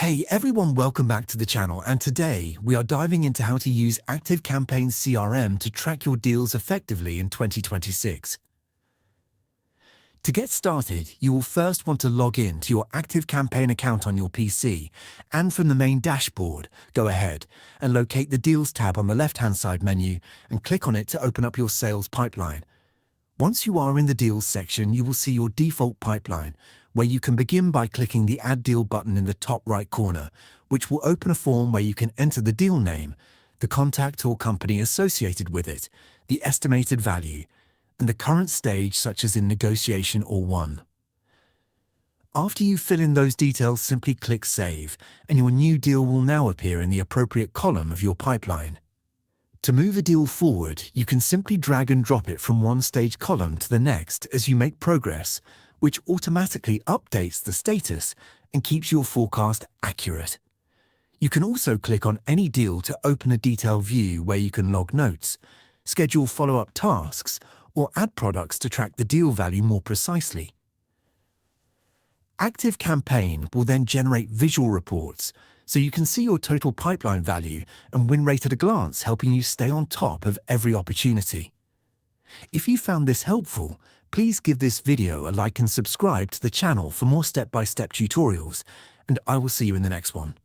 Hey everyone, welcome back to the channel, and today we are diving into how to use ActiveCampaign CRM to track your deals effectively in 2026. To get started, you will first want to log in to your ActiveCampaign account on your PC, and from the main dashboard, go ahead and locate the Deals tab on the left-hand side menu and click on it to open up your sales pipeline. Once you are in the Deals section, you will see your default pipeline, where you can begin by clicking the Add Deal button in the top right corner, which will open a form where you can enter the deal name, the contact or company associated with it, the estimated value, and the current stage such as in negotiation or won. After you fill in those details, simply click Save, and your new deal will now appear in the appropriate column of your pipeline. To move a deal forward, you can simply drag and drop it from one stage column to the next as you make progress, which automatically updates the status and keeps your forecast accurate. You can also click on any deal to open a detailed view where you can log notes, schedule follow-up tasks, or add products to track the deal value more precisely. ActiveCampaign will then generate visual reports, so you can see your total pipeline value and win rate at a glance, helping you stay on top of every opportunity. If you found this helpful, please give this video a like and subscribe to the channel for more step-by-step tutorials, and I will see you in the next one.